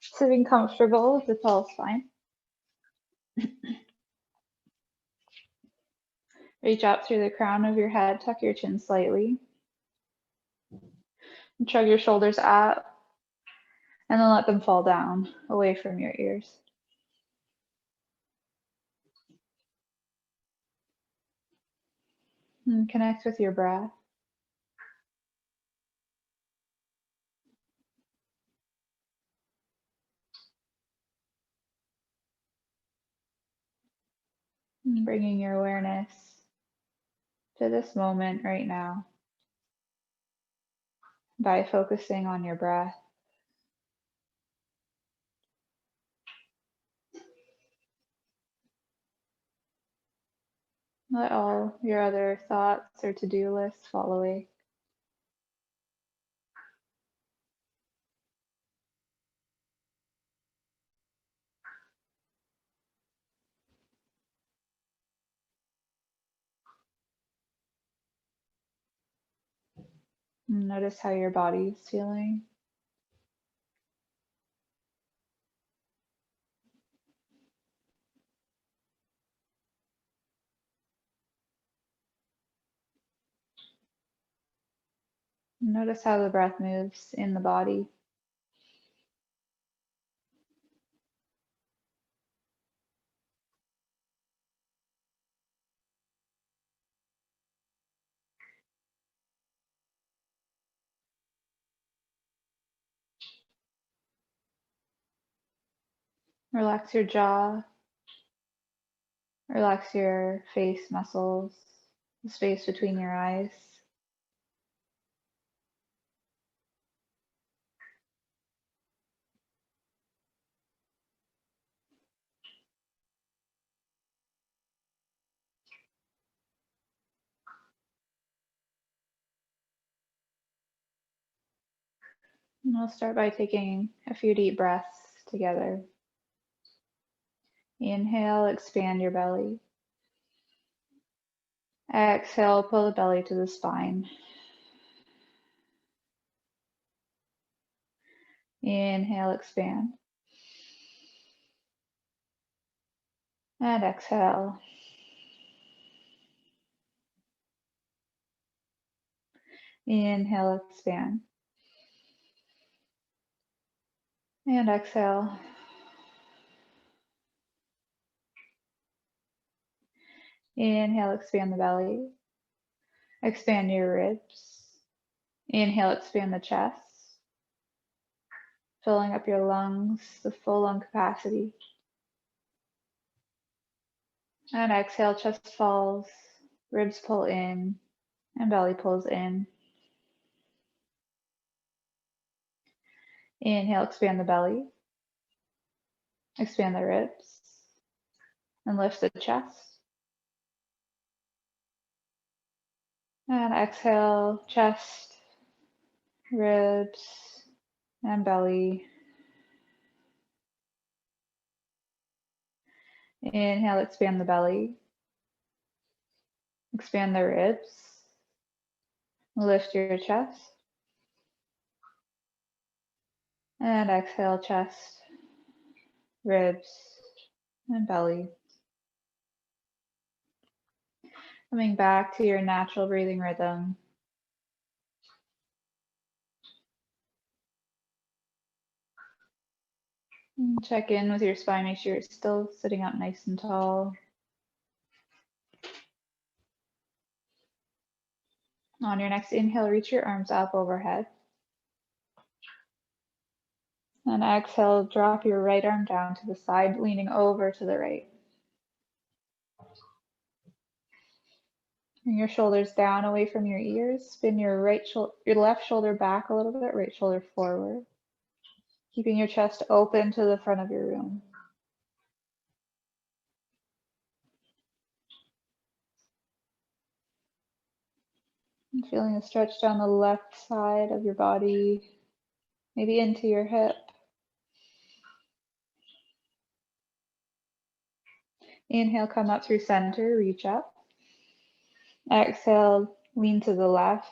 Sitting comfortable, if it's all fine. Reach out through the crown of your head, tuck your chin slightly. And shrug your shoulders up, and then let them fall down away from your ears. And connect with your breath. And bringing your awareness to this moment right now by focusing on your breath. Let all your other thoughts or to-do lists fall away. And notice how your body is feeling. Notice how the breath moves in the body. Relax your jaw. Relax your face muscles, the space between your eyes. And we'll start by taking a few deep breaths together. Inhale, expand your belly. Exhale, pull the belly to the spine. Inhale, expand. And exhale. Inhale, expand. And exhale. Inhale, expand the belly. Expand your ribs. Inhale, expand the chest. Filling up your lungs, the full lung capacity. And exhale, chest falls, ribs pull in, and belly pulls in. Inhale, expand the belly. Expand the ribs. And lift the chest. And exhale, chest, ribs, and belly. Inhale, expand the belly. Expand the ribs. Lift your chest. And exhale, chest, ribs, and belly. Coming back to your natural breathing rhythm. Check in with your spine, make sure you're still sitting up nice and tall. On your next inhale, reach your arms up overhead. And exhale, drop your right arm down to the side, leaning over to the right. Bring your shoulders down away from your ears. Spin your left shoulder back a little bit, right shoulder forward. Keeping your chest open to the front of your room. And feeling a stretch down the left side of your body, maybe into your hip. Inhale, come up through center, reach up. Exhale, lean to the left.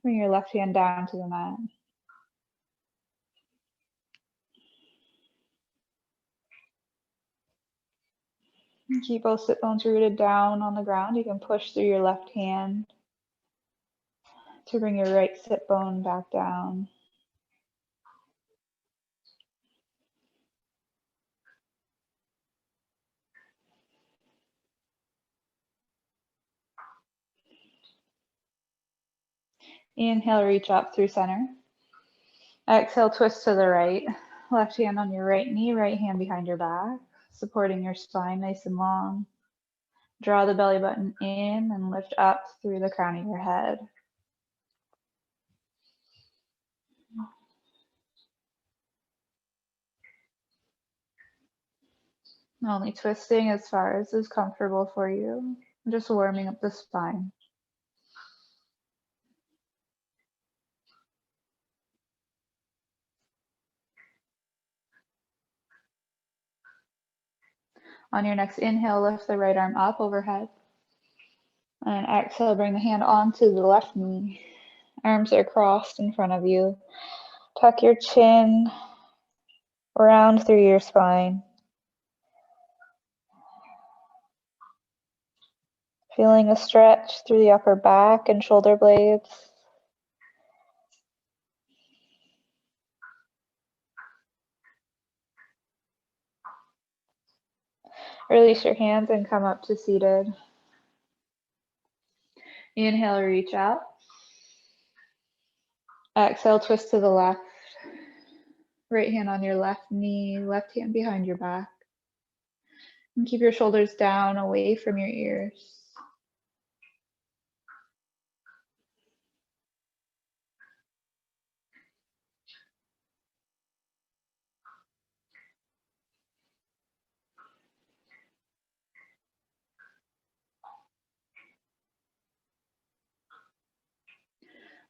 Bring your left hand down to the mat. Keep both sit bones rooted down on the ground. You can push through your left hand to bring your right sit bone back down. Inhale, reach up through center. Exhale, twist to the right. Left hand on your right knee, right hand behind your back, supporting your spine nice and long. Draw the belly button in and lift up through the crown of your head. Only twisting as far as is comfortable for you. Just warming up the spine. On your next inhale, lift the right arm up overhead. And exhale, bring the hand onto the left knee. Arms are crossed in front of you. Tuck your chin, round through your spine. Feeling a stretch through the upper back and shoulder blades. Release your hands and come up to seated. Inhale, reach out. Exhale, twist to the left. Right hand on your left knee, left hand behind your back. And keep your shoulders down, away from your ears.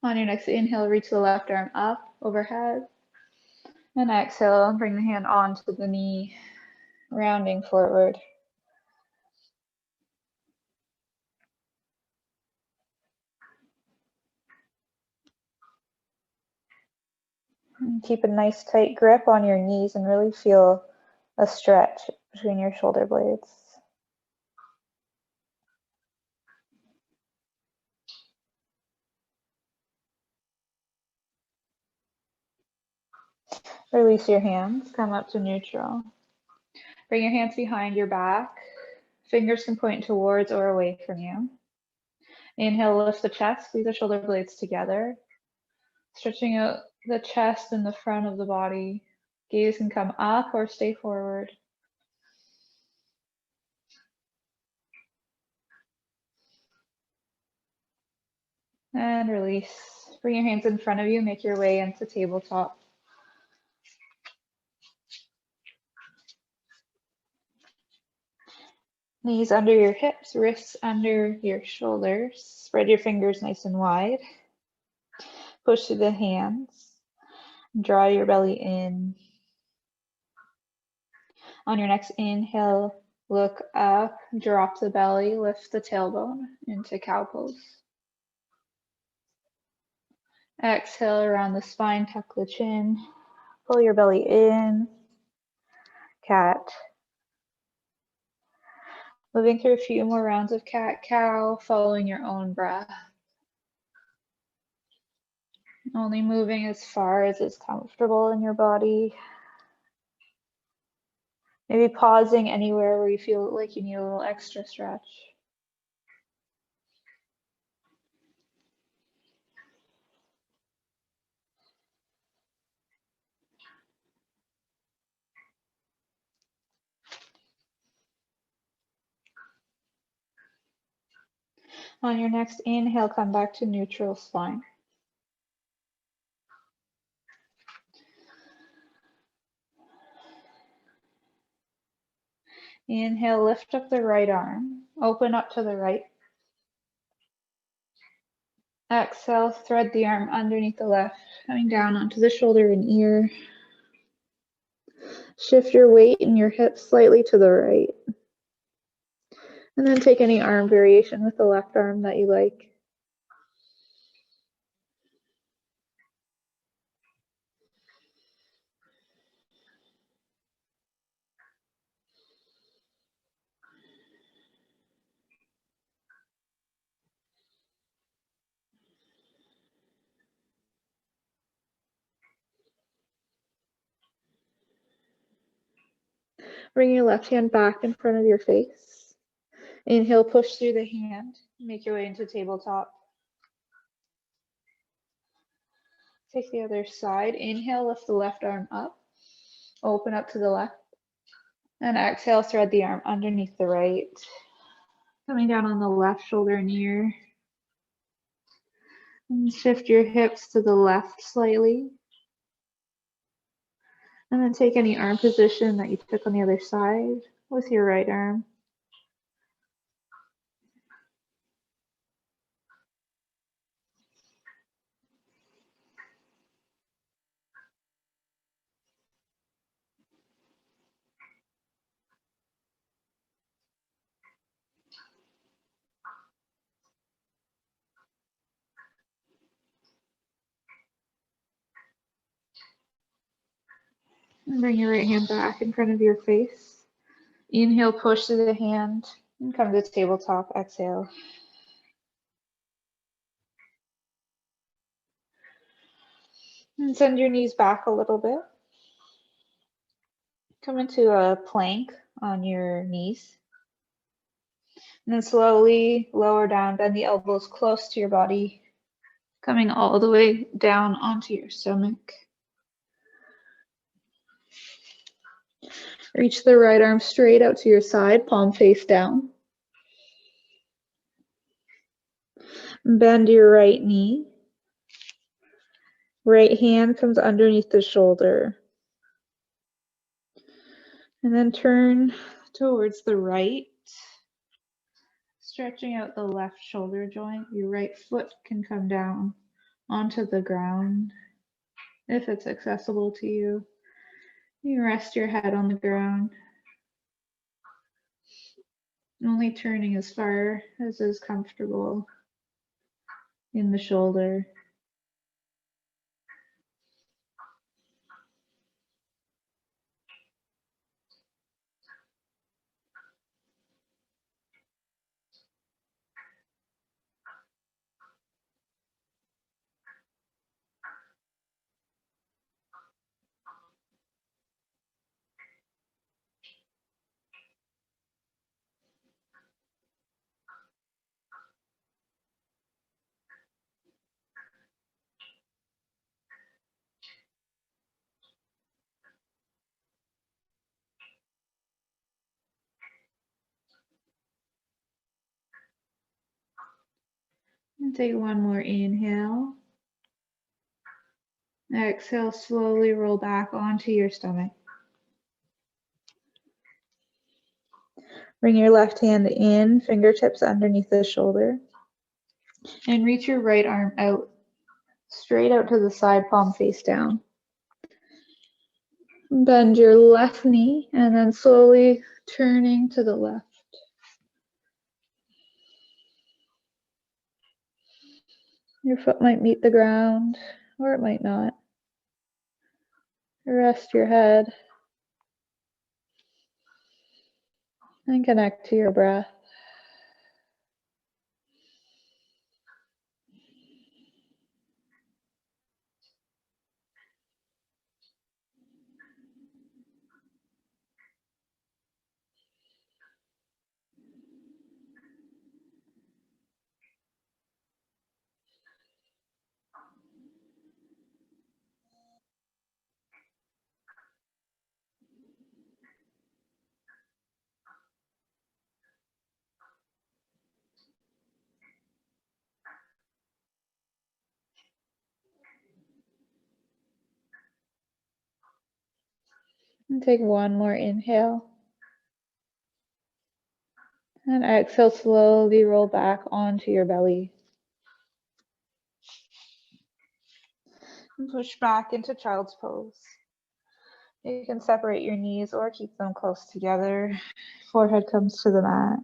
On your next inhale, reach the left arm up overhead. And exhale, bring the hand onto the knee, rounding forward. And keep a nice tight grip on your knees and really feel a stretch between your shoulder blades. Release your hands, come up to neutral. Bring your hands behind your back. Fingers can point towards or away from you. Inhale, lift the chest, squeeze the shoulder blades together. Stretching out the chest and the front of the body. Gaze can come up or stay forward. And release. Bring your hands in front of you, make your way into tabletop. Knees under your hips, wrists under your shoulders. Spread your fingers nice and wide. Push through the hands. Draw your belly in. On your next inhale, look up, drop the belly, lift the tailbone into cow pose. Exhale around the spine, tuck the chin, pull your belly in, cat. Moving through a few more rounds of cat-cow, following your own breath. Only moving as far as is comfortable in your body. Maybe pausing anywhere where you feel like you need a little extra stretch. On your next inhale, come back to neutral spine. Inhale, lift up the right arm, open up to the right. Exhale, thread the arm underneath the left, coming down onto the shoulder and ear. Shift your weight and your hips slightly to the right. And then take any arm variation with the left arm that you like. Bring your left hand back in front of your face. Inhale, push through the hand. Make your way into tabletop. Take the other side. Inhale, lift the left arm up. Open up to the left. And exhale, thread the arm underneath the right. Coming down on the left shoulder near. And shift your hips to the left slightly. And then take any arm position that you took on the other side with your right arm. And bring your right hand back in front of your face. Inhale, push through the hand and come to tabletop. Exhale. And send your knees back a little bit. Come into a plank on your knees. And then slowly lower down, bend the elbows close to your body, coming all the way down onto your stomach. Reach the right arm straight out to your side, palm face down. Bend your right knee. Right hand comes underneath the shoulder. And then turn towards the right, stretching out the left shoulder joint. Your right foot can come down onto the ground if it's accessible to you. You rest your head on the ground, only turning as far as is comfortable in the shoulder. And take one more inhale. Exhale, slowly roll back onto your stomach. Bring your left hand in, fingertips underneath the shoulder. And reach your right arm out, straight out to the side, palm face down. Bend your left knee and then slowly turning to the left. Your foot might meet the ground or it might not. Rest your head and connect to your breath. And take one more inhale. And exhale, slowly roll back onto your belly. And push back into child's pose. You can separate your knees or keep them close together. Forehead comes to the mat.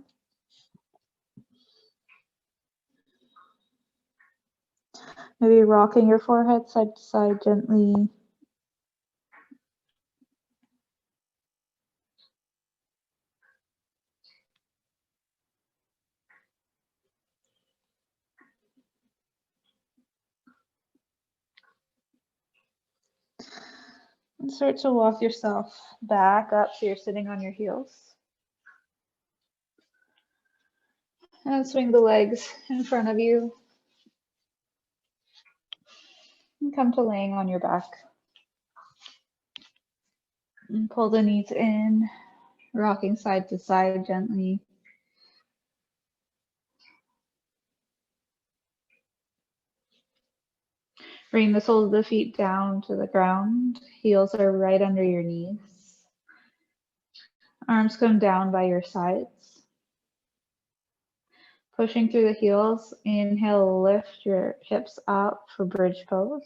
Maybe rocking your forehead side to side gently. And start to walk yourself back up so you're sitting on your heels. And swing the legs in front of you. And come to laying on your back. And pull the knees in, rocking side to side gently. Bring the soles of the feet down to the ground. Heels are right under your knees. Arms come down by your sides. Pushing through the heels, inhale, lift your hips up for bridge pose.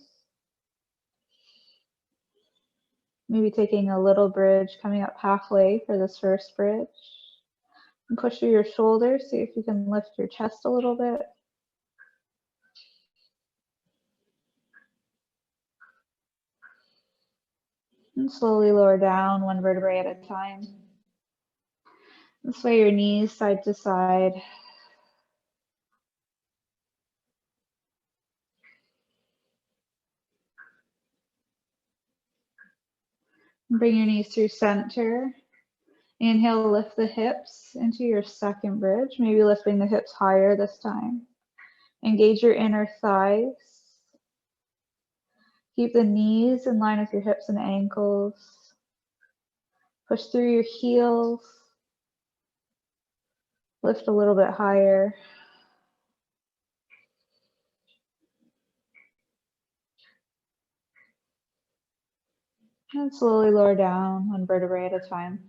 Maybe taking a little bridge, coming up halfway for this first bridge. And push through your shoulders, see if you can lift your chest a little bit. And slowly lower down one vertebrae at a time. And sway your knees side to side. Bring your knees through center. Inhale, lift the hips into your second bridge, maybe lifting the hips higher this time. Engage your inner thighs. Keep the knees in line with your hips and ankles. Push through your heels. Lift a little bit higher. And slowly lower down one vertebrae at a time.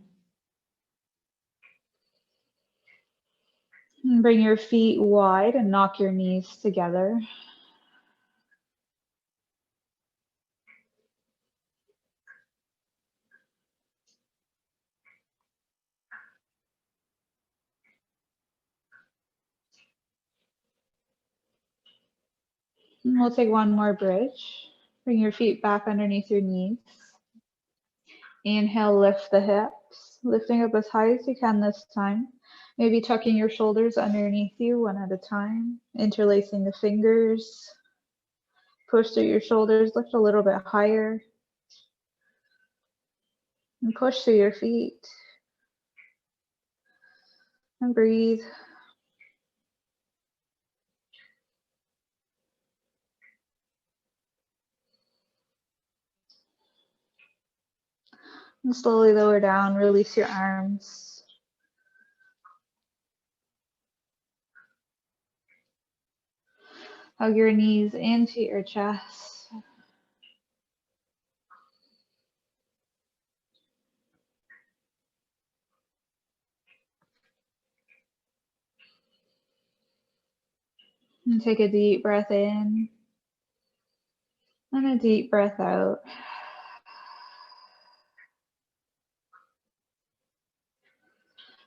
And bring your feet wide and knock your knees together. And we'll take one more bridge. Bring your feet back underneath your knees. Inhale, lift the hips, lifting up as high as you can this time. Maybe tucking your shoulders underneath you one at a time, interlacing the fingers. Push through your shoulders, lift a little bit higher. And push through your feet. And breathe. And slowly lower down, release your arms. Hug your knees into your chest. And take a deep breath in. And a deep breath out.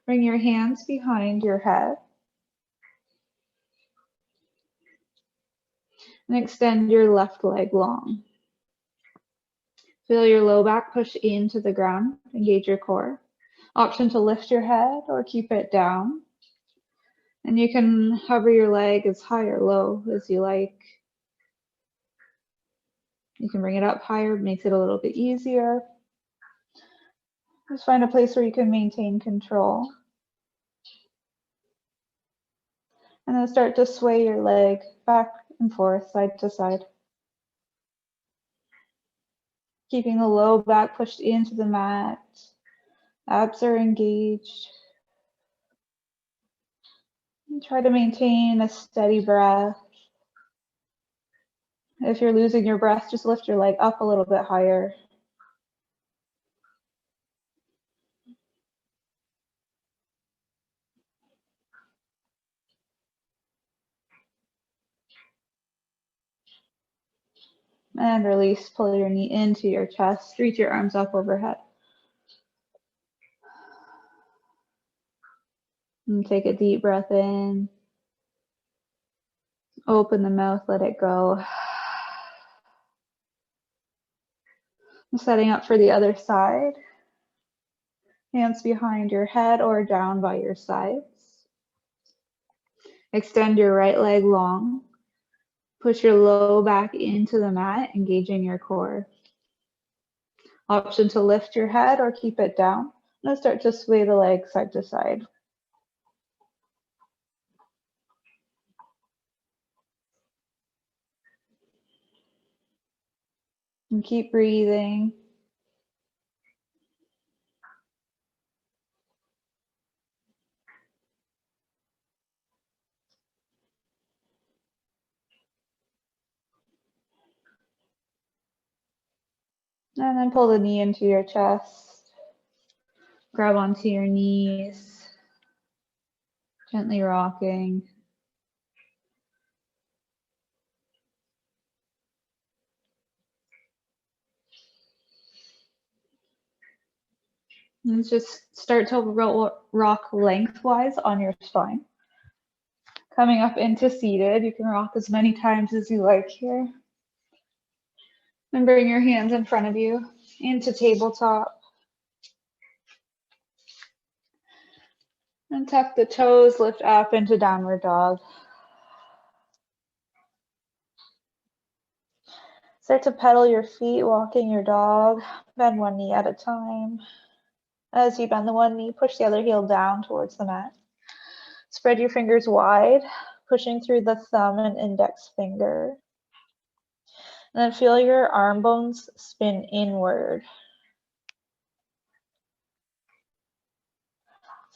Bring your hands behind your head. And extend your left leg long. Feel your low back push into the ground. Engage your core. Option to lift your head or keep it down. And you can hover your leg as high or low as you like. You can bring it up higher, makes it a little bit easier. Just find a place where you can maintain control. And then start to sway your leg back and forth, side to side. Keeping the low back pushed into the mat. Abs are engaged. And try to maintain a steady breath. If you're losing your breath, just lift your leg up a little bit higher. And release, pull your knee into your chest, reach your arms up overhead. And take a deep breath in. Open the mouth, let it go. And setting up for the other side. Hands behind your head or down by your sides. Extend your right leg long. Push your low back into the mat, engaging your core. Option to lift your head or keep it down. And start to sway the legs side to side. And keep breathing. And then pull the knee into your chest. Grab onto your knees. Gently rocking. And just start to rock lengthwise on your spine. Coming up into seated, you can rock as many times as you like here. And bring your hands in front of you into tabletop. And tuck the toes, lift up into downward dog. Start to pedal your feet, walking your dog. Bend one knee at a time. As you bend the one knee, push the other heel down towards the mat. Spread your fingers wide, pushing through the thumb and index finger. And then feel your arm bones spin inward.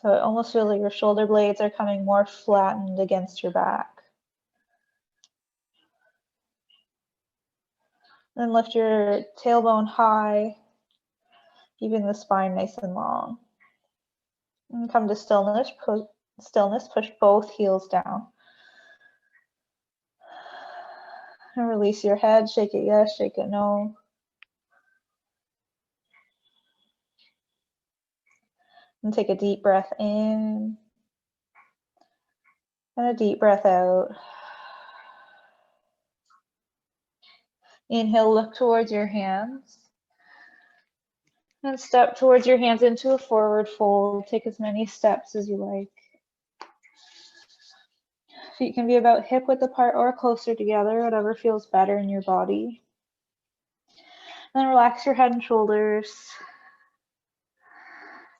So it almost feels like your shoulder blades are coming more flattened against your back. Then lift your tailbone high, keeping the spine nice and long. And come to stillness. Push both heels down. And release your head. Shake it yes, shake it no. And take a deep breath in. And a deep breath out. Inhale, look towards your hands. And step towards your hands into a forward fold. Take as many steps as you like. Feet can be about hip width apart or closer together, whatever feels better in your body. Then relax your head and shoulders.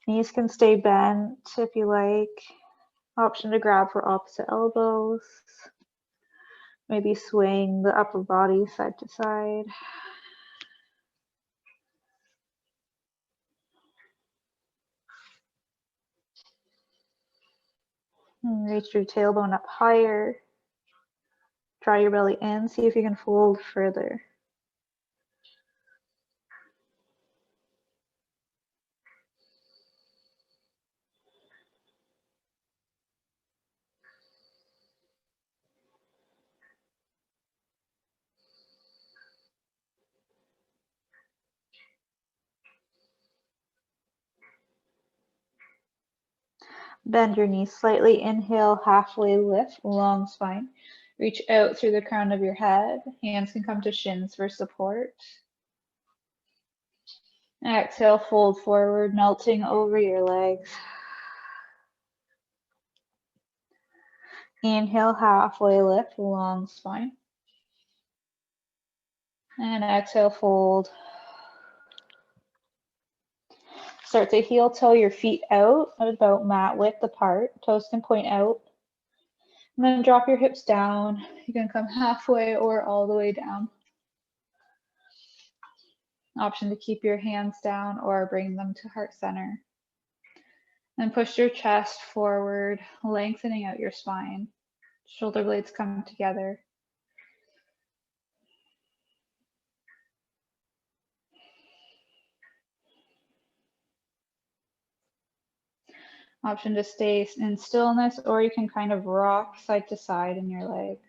Knees can stay bent if you like. Option to grab for opposite elbows. Maybe swaying the upper body side to side. And reach your tailbone up higher. Draw your belly in. See if you can fold further. Bend your knees slightly. Inhale, halfway lift, long spine. Reach out through the crown of your head. Hands can come to shins for support. Exhale, fold forward, melting over your legs. Inhale, halfway lift, long spine. And exhale, fold. Start to heel toe your feet out about mat width apart. Toes can point out. And then drop your hips down. You can come halfway or all the way down. Option to keep your hands down or bring them to heart center. Then push your chest forward, lengthening out your spine. Shoulder blades come together. Option to stay in stillness, or you can kind of rock side to side in your legs.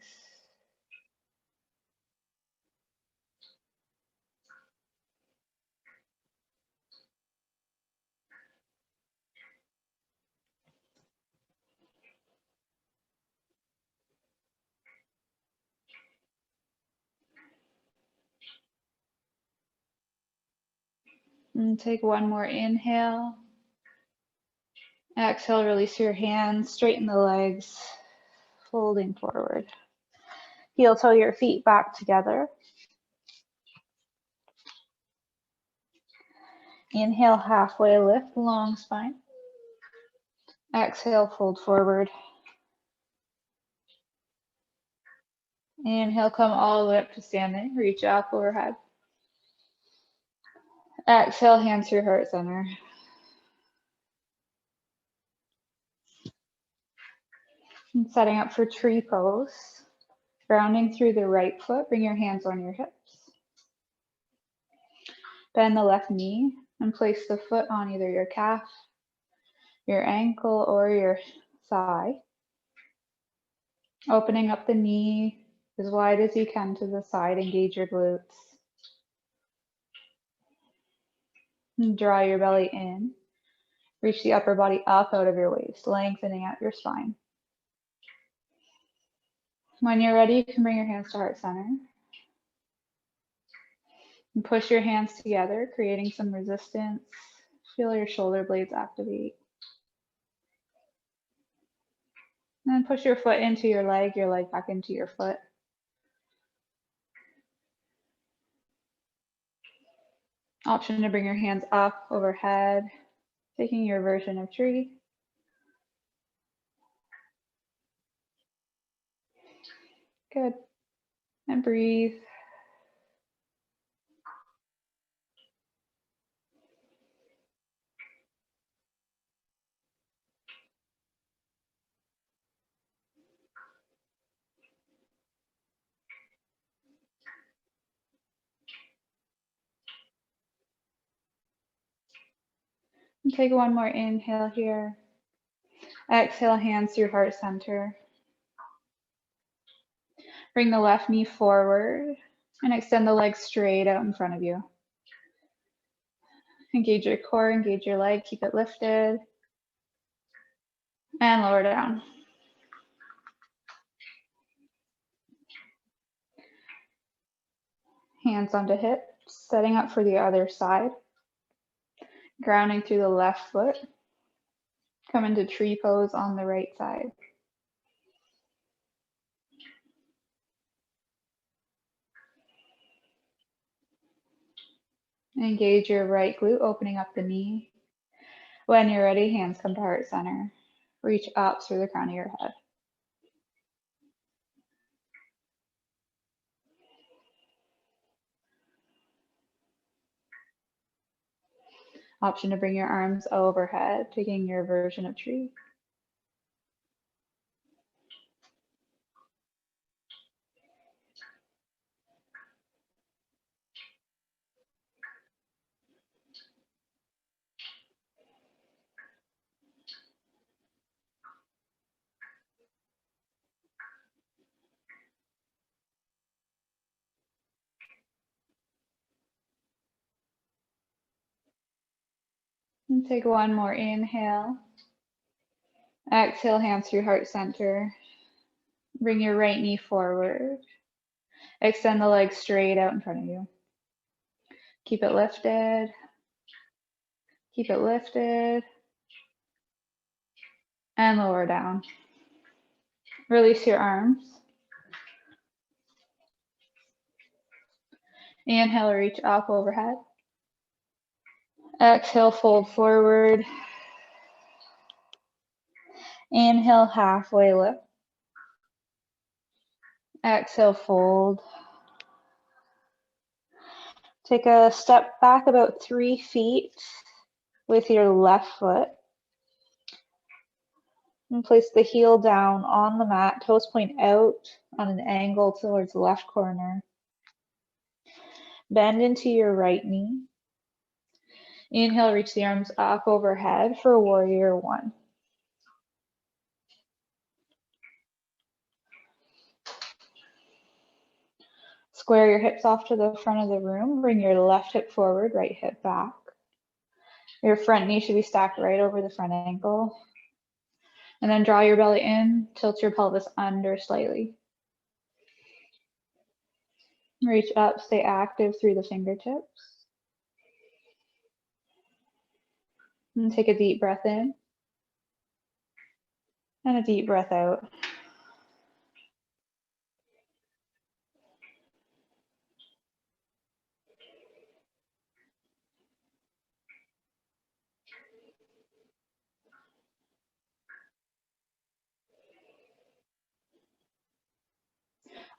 And take one more inhale. Exhale, release your hands, straighten the legs, folding forward. Heel toe your feet back together. Inhale, halfway lift, long spine. Exhale, fold forward. Inhale, come all the way up to standing. Reach up overhead. Exhale, hands to your heart center. And setting up for tree pose. Grounding through the right foot, bring your hands on your hips. Bend the left knee and place the foot on either your calf, your ankle, or your thigh. Opening up the knee as wide as you can to the side, engage your glutes. And draw your belly in. Reach the upper body up out of your waist, lengthening out your spine. When you're ready, you can bring your hands to heart center. And push your hands together, creating some resistance. Feel your shoulder blades activate. And then push your foot into your leg back into your foot. Option to bring your hands up overhead, taking your version of tree. Good. And breathe. And take one more inhale here. Exhale, hands through heart center. Bring the left knee forward and extend the leg straight out in front of you. Engage your core, engage your leg, keep it lifted. And lower down. Hands onto hips, setting up for the other side. Grounding through the left foot. Come into tree pose on the right side. Engage your right glute, opening up the knee. When you're ready, hands come to heart center. Reach up through the crown of your head. Option to bring your arms overhead, taking your version of tree. And take one more inhale. Exhale, hands through heart center. Bring your right knee forward. Extend the leg straight out in front of you. Keep it lifted. Keep it lifted. And lower down. Release your arms. Inhale, reach up overhead. Exhale, fold forward. Inhale, halfway lift. Exhale, fold. Take a step back about 3 feet with your left foot. And place the heel down on the mat, toes point out on an angle towards the left corner. Bend into your right knee. Inhale, reach the arms up overhead for warrior one. Square your hips off to the front of the room. Bring your left hip forward, right hip back. Your front knee should be stacked right over the front ankle. And then draw your belly in, tilt your pelvis under slightly. Reach up, stay active through the fingertips. And take a deep breath in. And a deep breath out.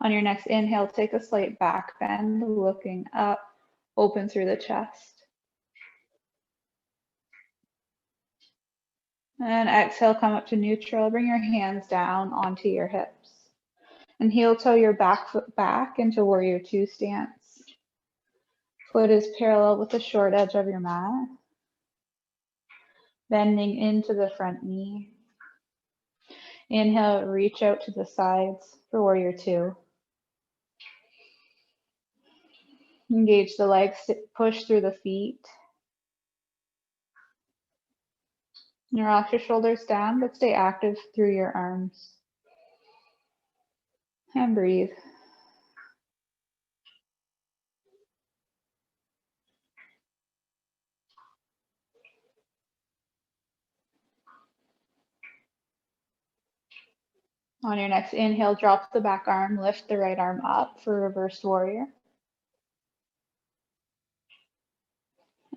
On your next inhale, take a slight back bend, looking up, open through the chest. And exhale, come up to neutral. Bring your hands down onto your hips. And heel toe your back foot back into warrior two stance. Foot is parallel with the short edge of your mat. Bending into the front knee. Inhale, reach out to the sides for warrior two. Engage the legs, push through the feet. And rock your shoulders down, but stay active through your arms. And breathe. On your next inhale, drop the back arm, lift the right arm up for reversed warrior.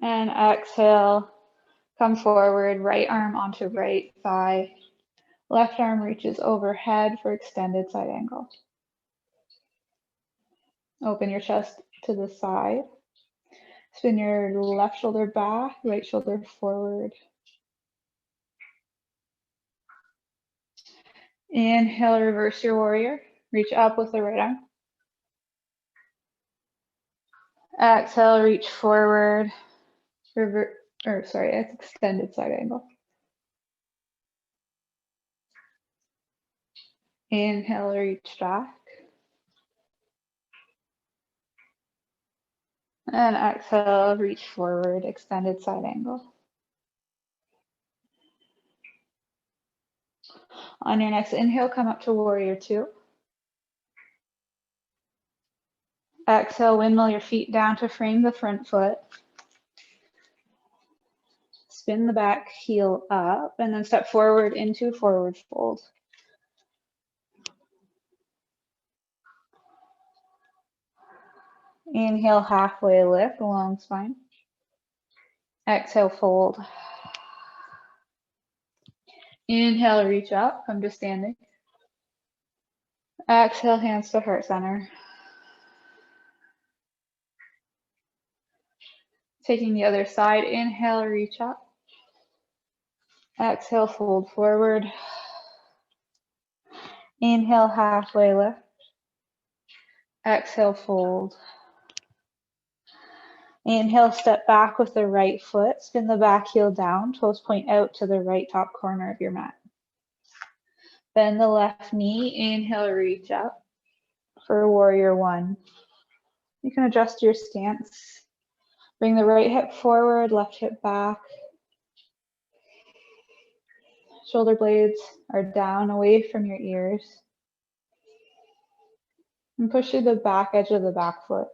And exhale, come forward, right arm onto right thigh. Left arm reaches overhead for extended side angle. Open your chest to the side. Spin your left shoulder back, right shoulder forward. Inhale, reverse your warrior. Reach up with the right arm. Exhale, reach forward. It's extended side angle. Inhale, reach back. And exhale, reach forward, extended side angle. On your next inhale, come up to warrior two. Exhale, windmill your feet down to frame the front foot. Spin the back heel up and then step forward into forward fold. Inhale, halfway lift, long spine. Exhale, fold. Inhale, reach up, come to standing. Exhale, hands to heart center. Taking the other side, inhale, reach up. Exhale, fold forward. Inhale, halfway lift. Exhale, fold. Inhale, step back with the right foot. Spin the back heel down, toes point out to the right top corner of your mat. Bend the left knee, inhale, reach up for warrior one. You can adjust your stance. Bring the right hip forward, left hip back. Shoulder blades are down away from your ears. And push through the back edge of the back foot.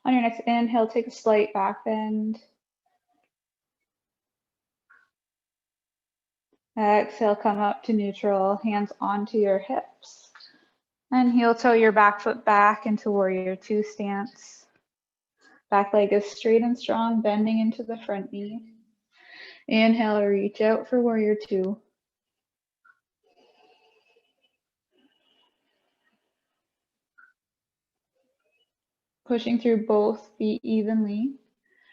On your next inhale, take a slight back bend. Exhale, come up to neutral, hands onto your hips. And heel toe your back foot back into warrior two stance. Back leg is straight and strong, bending into the front knee. Inhale, reach out for warrior two. Pushing through both feet evenly.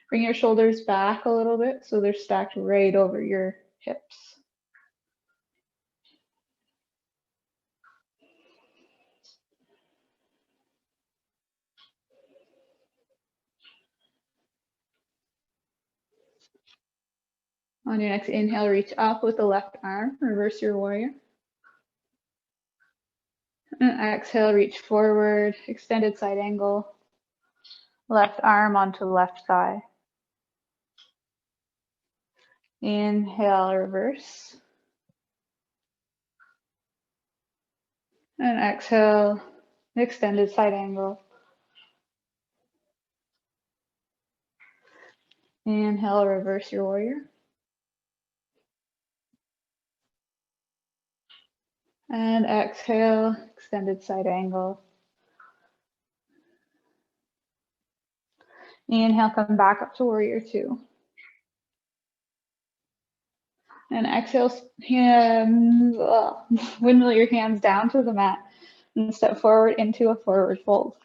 Bring your shoulders back a little bit so they're stacked right over your hips. On your next inhale, reach up with the left arm, reverse your warrior. And exhale, reach forward, extended side angle. Left arm onto left thigh. Inhale, reverse. And exhale, extended side angle. Inhale, reverse your warrior. And exhale, extended side angle. Inhale, come back up to warrior two. And exhale, windmill your hands down to the mat and step forward into a forward fold.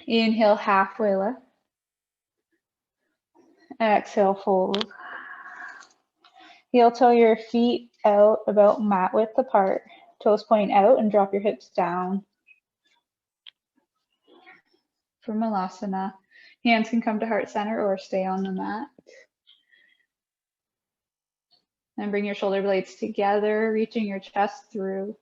Inhale, halfway lift. Exhale, fold. Heel toe your feet out about mat width apart. Toes point out and drop your hips down. For Malasana, hands can come to heart center or stay on the mat. And bring your shoulder blades together, reaching your chest through.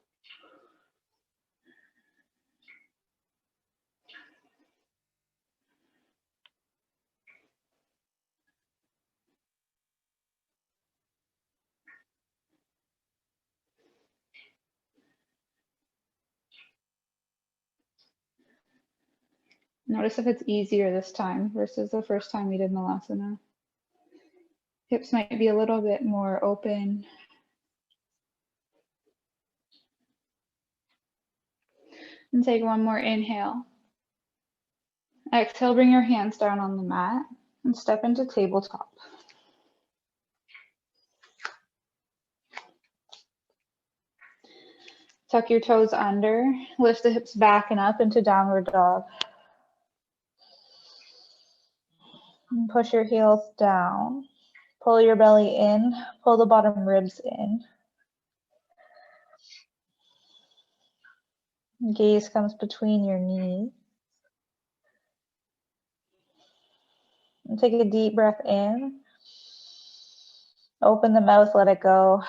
Notice if it's easier this time versus the first time we did Malasana. Hips might be a little bit more open. And take one more inhale. Exhale, bring your hands down on the mat and step into tabletop. Tuck your toes under, lift the hips back and up into downward dog. And push your heels down. Pull your belly in, pull the bottom ribs in. Gaze comes between your knees. And take a deep breath in. Open the mouth, let it go.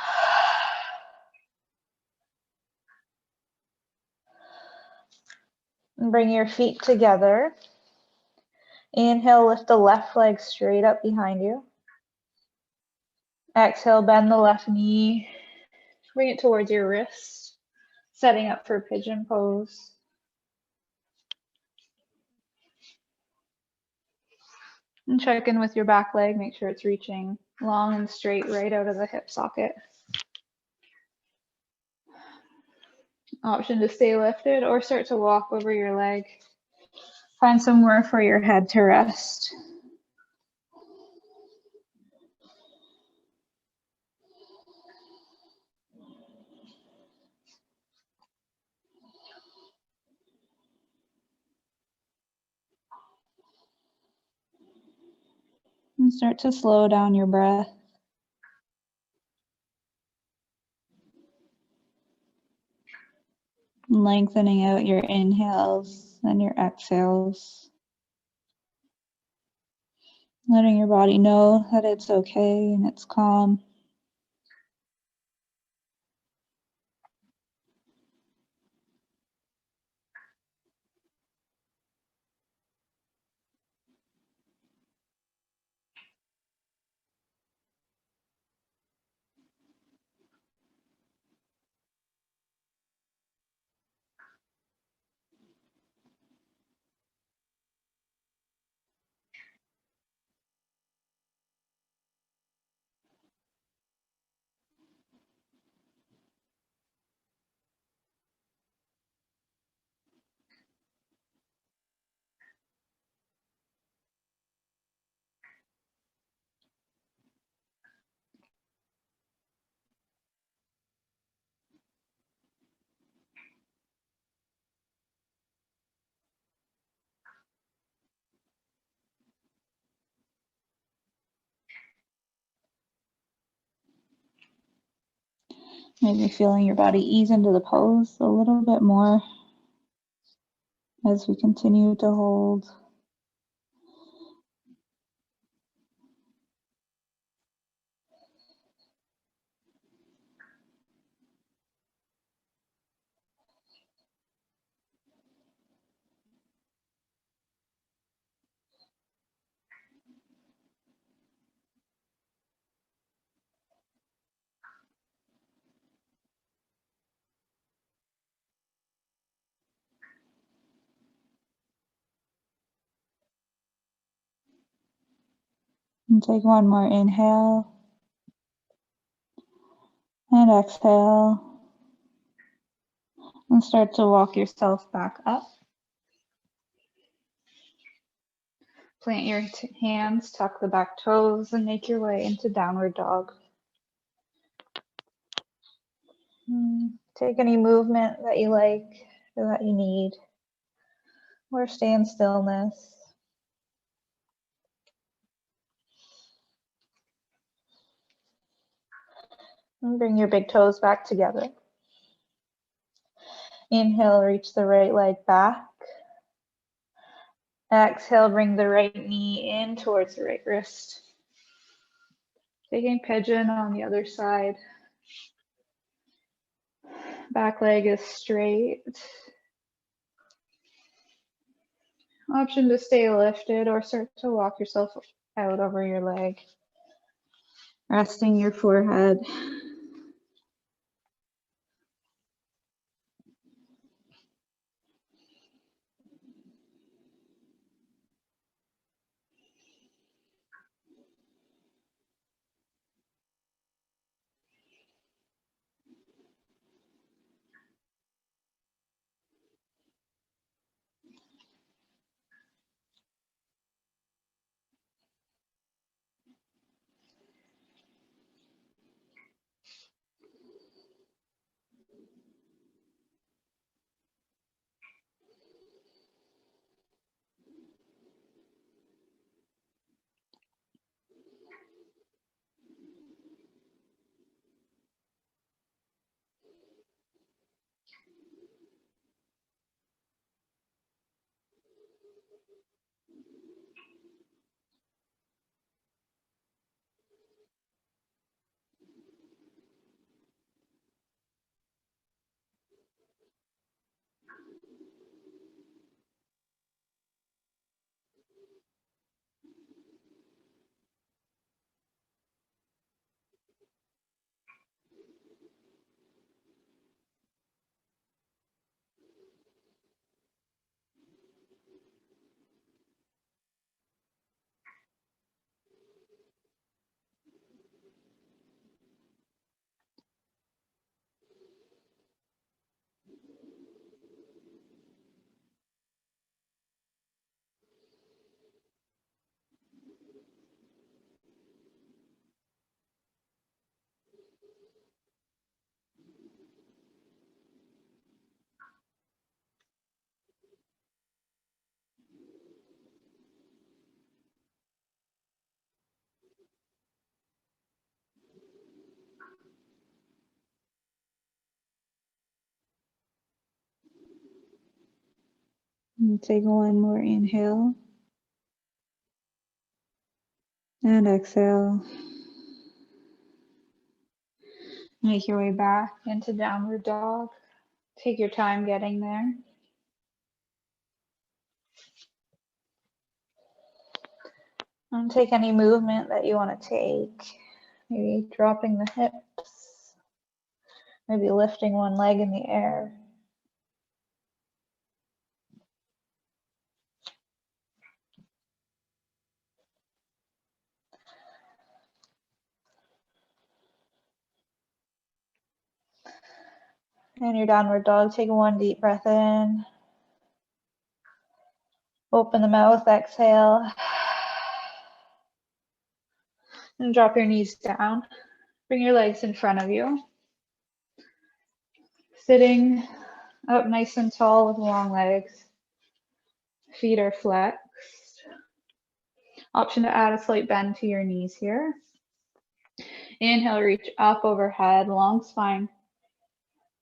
And bring your feet together. Inhale, lift the left leg straight up behind you. Exhale, bend the left knee. Bring it towards your wrist, setting up for pigeon pose. And check in with your back leg, make sure it's reaching long and straight right out of the hip socket. Option to stay lifted or start to walk over your leg. Find somewhere for your head to rest. And start to slow down your breath. Lengthening out your inhales and your exhales. Letting your body know that it's okay and it's calm. Maybe feeling your body ease into the pose a little bit more as we continue to hold. And take one more inhale. And exhale. And start to walk yourself back up. Plant your hands, tuck the back toes, and make your way into downward dog. Take any movement that you like or that you need, or stay in stillness. And bring your big toes back together. Inhale, reach the right leg back. Exhale, bring the right knee in towards the right wrist. Taking pigeon on the other side. Back leg is straight. Option to stay lifted or start to walk yourself out over your leg. Resting your forehead. And take one more inhale. And exhale. Make your way back into downward dog. Take your time getting there. And take any movement that you want to take. Maybe dropping the hips. Maybe lifting one leg in the air. And your downward dog, take one deep breath in. Open the mouth, exhale. And drop your knees down. Bring your legs in front of you. Sitting up nice and tall with long legs. Feet are flexed. Option to add a slight bend to your knees here. Inhale, reach up overhead, long spine.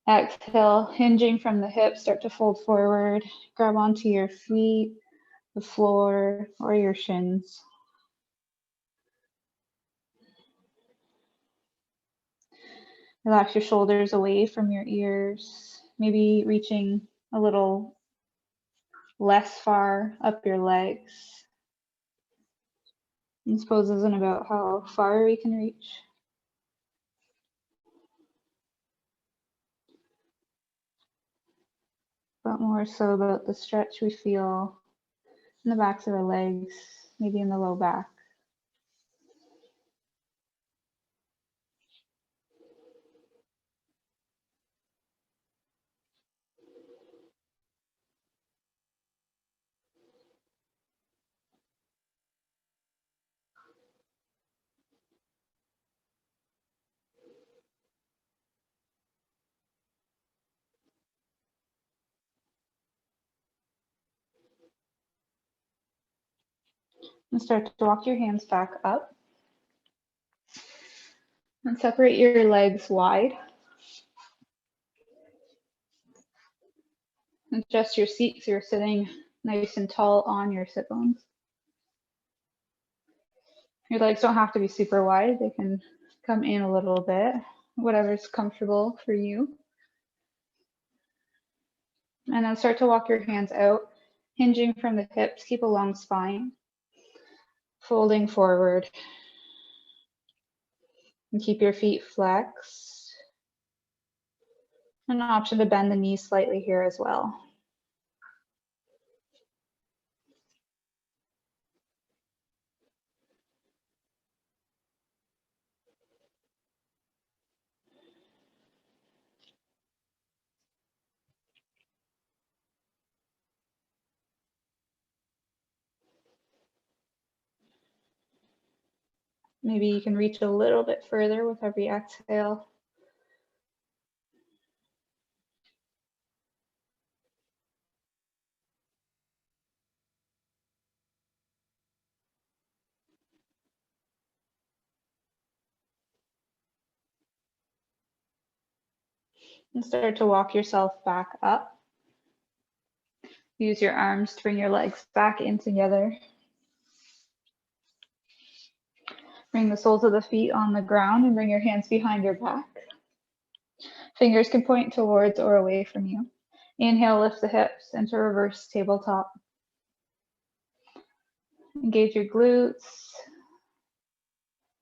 Exhale, hinging from the hips, start to fold forward. Grab onto your feet, the floor, or your shins. Relax your shoulders away from your ears, maybe reaching a little less far up your legs. This pose isn't about how far we can reach, but more so about the stretch we feel in the backs of our legs, maybe in the low back. And start to walk your hands back up. And separate your legs wide. Adjust your seat so you're sitting nice and tall on your sit bones. Your legs don't have to be super wide. They can come in a little bit, whatever's comfortable for you. And then start to walk your hands out, hinging from the hips. Keep a long spine, folding forward. And keep your feet flexed. An option to bend the knees slightly here as well. Maybe you can reach a little bit further with every exhale. And start to walk yourself back up. Use your arms to bring your legs back in together. Bring the soles of the feet on the ground and bring your hands behind your back. Fingers can point towards or away from you. Inhale, lift the hips into reverse tabletop. Engage your glutes.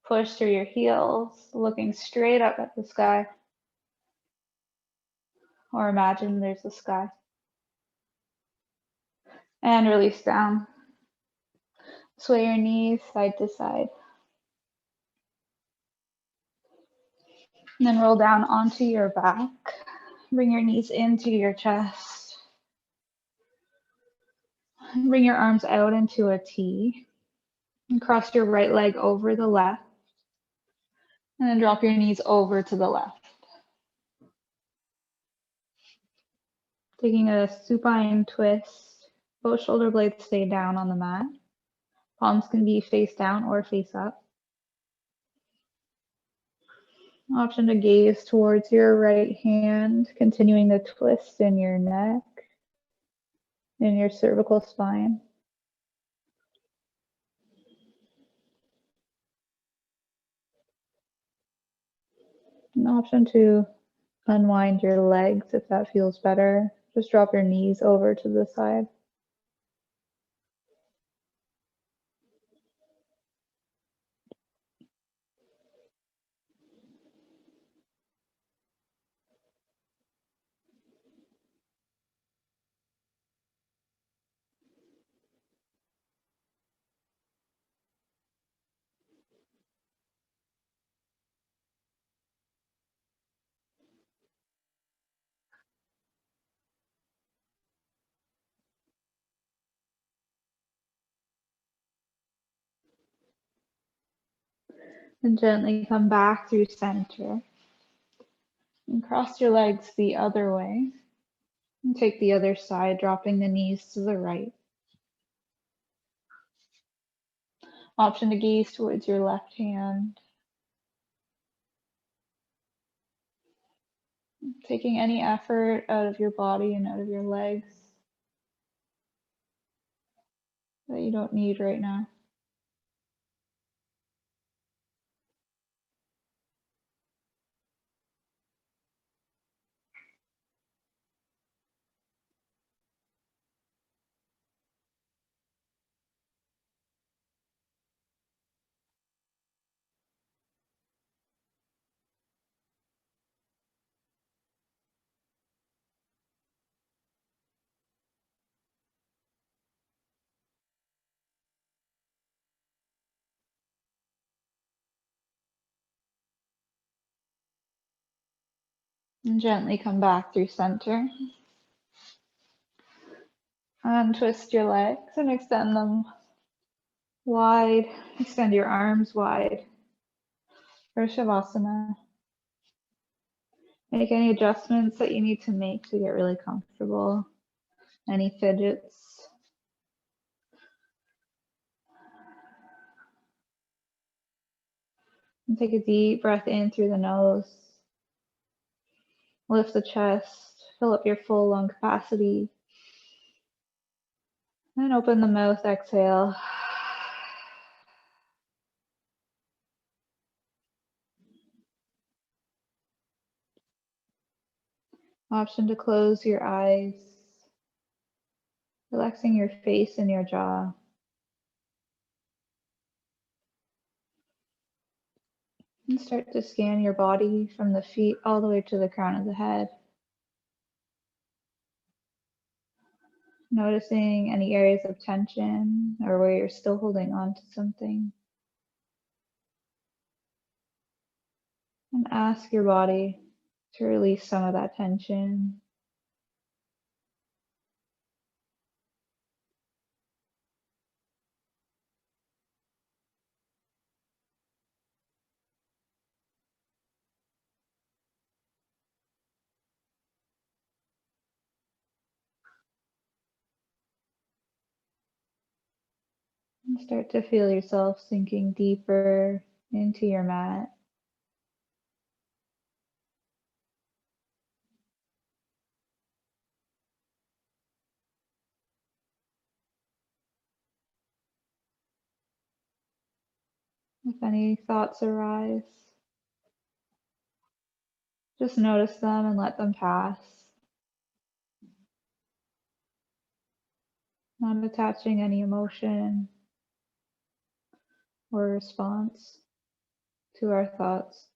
Push through your heels, looking straight up at the sky. Or imagine there's the sky. And release down. Sway your knees side to side. And then roll down onto your back. Bring your knees into your chest. Bring your arms out into a T. And cross your right leg over the left. And then drop your knees over to the left. Taking a supine twist. Both shoulder blades stay down on the mat. Palms can be face down or face up. Option to gaze towards your right hand, continuing the twist in your neck, in your cervical spine. An option to unwind your legs if that feels better. Just drop your knees over to the side. And gently come back through center. And cross your legs the other way. And take the other side, dropping the knees to the right. Option to gaze towards your left hand. Taking any effort out of your body and out of your legs that you don't need right now. And gently come back through center. And twist your legs and extend them wide. Extend your arms wide for Shavasana. Make any adjustments that you need to make to get really comfortable. Any fidgets. And take a deep breath in through the nose. Lift the chest, fill up your full lung capacity. And open the mouth, exhale. Option to close your eyes, relaxing your face and your jaw. And start to scan your body from the feet all the way to the crown of the head. Noticing any areas of tension or where you're still holding on to something. And ask your body to release some of that tension. And start to feel yourself sinking deeper into your mat. If any thoughts arise, just notice them and let them pass. Not attaching any emotion or response to our thoughts.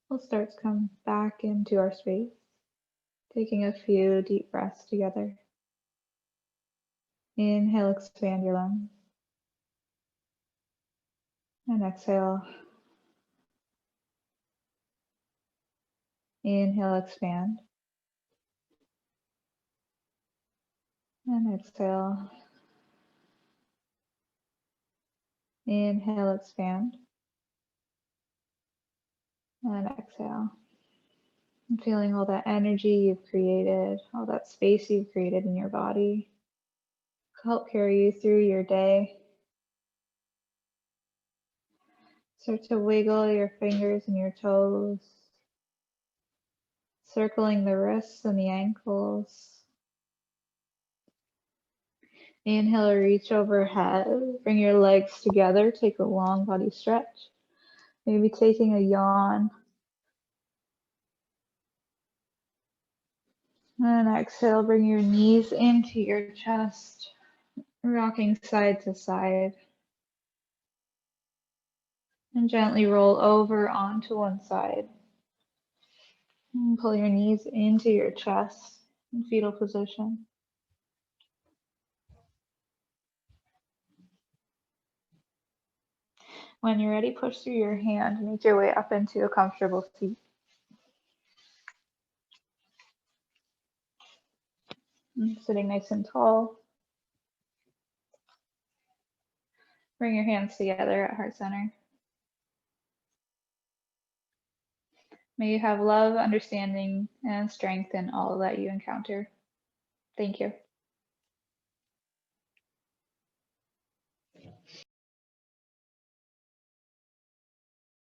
We'll start to come back into our space, taking a few deep breaths together. Inhale, expand your lungs. And exhale. Inhale, expand. And exhale. Inhale, expand. And exhale. And feeling all that energy you've created, all that space you've created in your body, help carry you through your day. Start to wiggle your fingers and your toes, circling the wrists and the ankles. Inhale, reach overhead. Bring your legs together. Take a long body stretch. Maybe taking a yawn. And exhale, bring your knees into your chest, rocking side to side. And gently roll over onto one side. And pull your knees into your chest in fetal position. When you're ready, push through your hand, make your way up into a comfortable seat. And sitting nice and tall. Bring your hands together at heart center. May you have love, understanding, and strength in all that you encounter. Thank you.